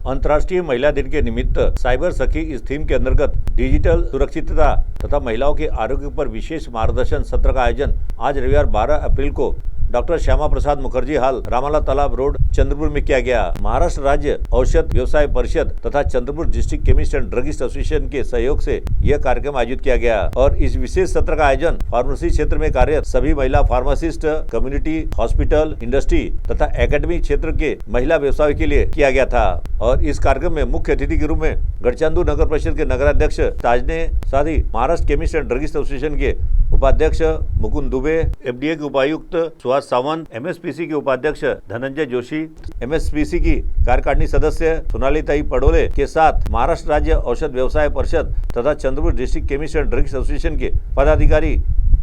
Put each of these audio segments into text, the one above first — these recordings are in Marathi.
अंतर्राष्ट्रीय महिला दिन के निमित्त साइबर सखी इस थीम के अंतर्गत डिजिटल सुरक्षितता तथा महिलाओं के आरोग्य पर विशेष मार्गदर्शन सत्र का आयोजन आज रविवार 12 अप्रैल को डॉक्टर श्यामा प्रसाद मुखर्जी हाल, रामाला तालाब रोड, चंद्रपुर में किया गया। महाराष्ट्र राज्य औषध व्यवसाय परिषद तथा Chandrapur district chemist and druggist association के सहयोग से यह कार्यक्रम आयोजित किया गया और इस विशेष सत्र का आयोजन फार्मेसी क्षेत्र में कार्यरत सभी महिला फार्मासिस्ट, कम्युनिटी हॉस्पिटल, इंडस्ट्री तथा एकेडमिक क्षेत्र के महिला व्यवसाय के लिए किया गया था। और इस कार्यक्रम में मुख्य अतिथि के रूप में गढ़चांदू नगर परिषद के नगराध्यक्ष ताजने, साथ ही Maharashtra chemist and druggist association के उपाध्यक्ष मुकुंद दुबे, एफडीए के उपायुक्त सुहास सावंत, एमएसपीसी के उपाध्यक्ष धनंजय जोशी, एमएसपीसी की कार्यकारिणी सदस्य सोनालीताई पडोले के साथ महाराष्ट्र राज्य औषध व्यवसाय परिषद तथा Chandrapur district chemist and druggist association के पदाधिकारी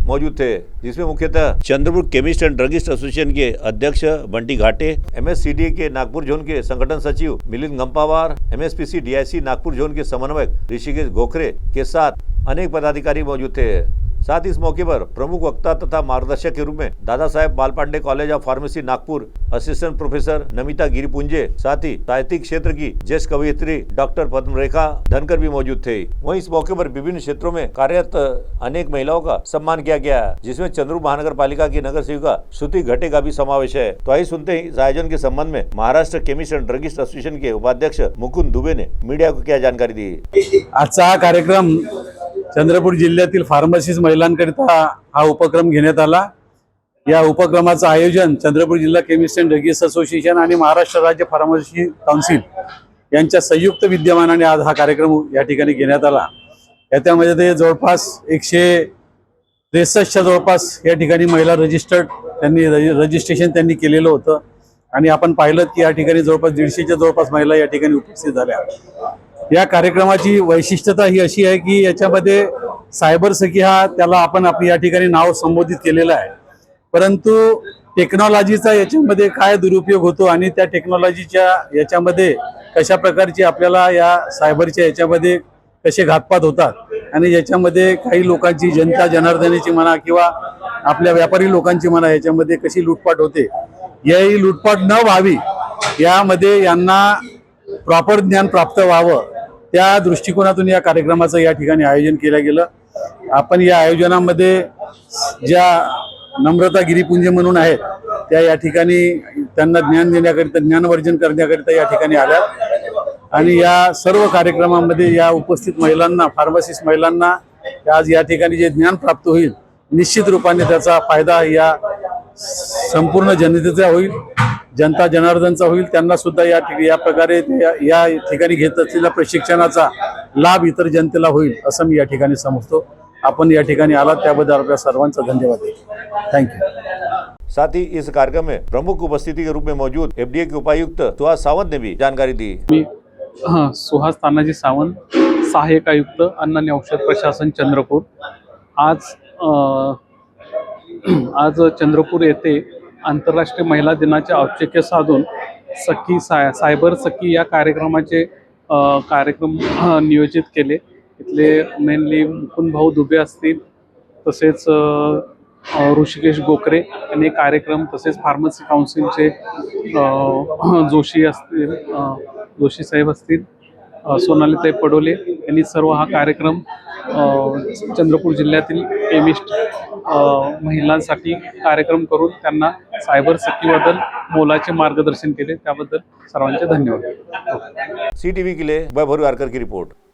मौजूद थे, जिसमें मुख्यतः Chandrapur chemist and druggist association के अध्यक्ष बंटी घाटे, एमएससीडीए के नागपुर जोन के संगठन सचिव Milind Gampawar, MSPC DIC Nagpur zone के समन्वयक ऋषिकेश गोखरे के साथ अनेक पदाधिकारी मौजूद थे। साथ ही इस मौके पर प्रमुख वक्ता तथा मार्गदर्शक के रूप में Dada Saheb Balpande college of pharmacy Nagpur assistant professor Namita Giripunje, साथ ही साहित्यिक क्षेत्र की ज्येष्ठ कवयित्री डॉक्टर पद्मरेखा धनकर भी मौजूद थे। वहीं इस मौके पर विभिन्न क्षेत्रों में कार्यरत अनेक महिलाओं का सम्मान किया गया, जिसमें चंद्रपुर महानगर पालिका की नगर सेविका श्रुति घटे का भी समावेश है। तो आइए सुनते हैं इस आयोजन के संबंध में Maharashtra chemist and druggist association के उपाध्यक्ष मुकुंद दुबे ने मीडिया को क्या जानकारी दी। आजचा हा कार्यक्रम चंद्रपूर जिल्ह्यातील फार्मसिस्ट महिलांकरिता हा उपक्रम घेण्यात आला। या उपक्रमाचं आयोजन चंद्रपूर जिल्हा केमिस्ट एंड ड्रगिस्ट असोसिएशन आणि महाराष्ट्र राज्य फार्मसी काउन्सिल यांच्या संयुक्त विद्यमानाने आज हा कार्यक्रम या ठिकाणी घेण्यात आला। याच्यामध्ये ते जवळपास 163च्या जवळपास या ठिकाणी महिला रजिस्ट्रेशन त्यांनी केलेलं होतं आणि आपण पाहिलं की या ठिकाणी जवळपास 150च्या जवळपास महिला या ठिकाणी उपस्थित झाल्या। या कार्यक्रमाची वैशिष्ट्यता ही अशी आहे की याच्यामध्ये सायबर सखी हा त्याला आपण या ठिकाणी नाव संबोधित केलेलं आहे, परंतु टेक्नॉलॉजीचा याच्यामध्ये काय दुरुपयोग होतो आणि त्या टेक्नॉलॉजीच्या याच्यामध्ये कशा प्रकारची आपल्याला या सायबरच्या याच्यामध्ये कसे घातपात होतात आणि याच्यामध्ये काही लोकांची जनता जनार्दनाची म्हणा किंवा आपल्या व्यापारी लोकांची म्हणा याच्यामध्ये कशी लूटपाट होते, याही लूटपाट न व्हावी यामध्ये यांना प्रॉपर ज्ञान प्राप्त व्हावं त्या दृष्टिकोनातून या कार्यक्रमाचं या ठिकाणी आयोजन केलं गेलं। आपण या आयोजनामध्ये ज्या नम्रता गिरीपुंजे म्हणून आहेत त्या या ठिकाणी त्यांना ज्ञान देण्याकरिता, ज्ञानवर्धन करण्याकरिता या ठिकाणी आल्या आणि या सर्व कार्यक्रमामध्ये या उपस्थित महिलांना, फार्मासिस्ट महिलांना आज या ठिकाणी जे ज्ञान प्राप्त होईल निश्चित रूपाने त्याचा फायदा या संपूर्ण जनतेचा होईल, जनता जनार्दनचा होईल। त्यांना सुद्धा या प्रकारे या ठिकाणी घेत असलेल्या प्रशिक्षणाचा लाभ इतर जनतेला होईल असं मी या ठिकाणी समजतो। आपण या ठिकाणी आलात त्याबद्दल आपल्या सर्वांचा धन्यवाद देतो। Thank you. साथ ही इस कार्यक्रम में प्रमुख उपस्थिति के रूप में मौजूद एफडीए के उपायुक्त सुहास सावंत ने भी जानकारी दी। मी सुहास तानाजी सावंत, सहाय्यक आयुक्त अन्न आणि औषध प्रशासन चंद्रपूर। आज चंद्रपूर येथे आंतरराष्ट्रीय महिला दिनाचे औचित्य साधून सखी सायबर सखी या कार्यक्रमाचे कार्यक्रम नियोजित केले। इथले मेनली मुकुंद भाऊ दुबे असतील, तसेच ऋषिकेश गोखरे यांनी कार्यक्रम, तसेच फार्मसी काउन्सिलचे जोशी असतील, जोशी साहेब असतील, सोनालीताई पडोले यांनी सर्व हा कार्यक्रम चंद्रपूर जिल्ह्यातील केमिस्ट महिलांसाठी कार्यक्रम करून त्यांना सायबर सखीबद्दल मोलाचे मार्गदर्शन केले, त्याबद्दल सर्वांचे धन्यवाद। CTV के लिए वैभव वारकर की रिपोर्ट।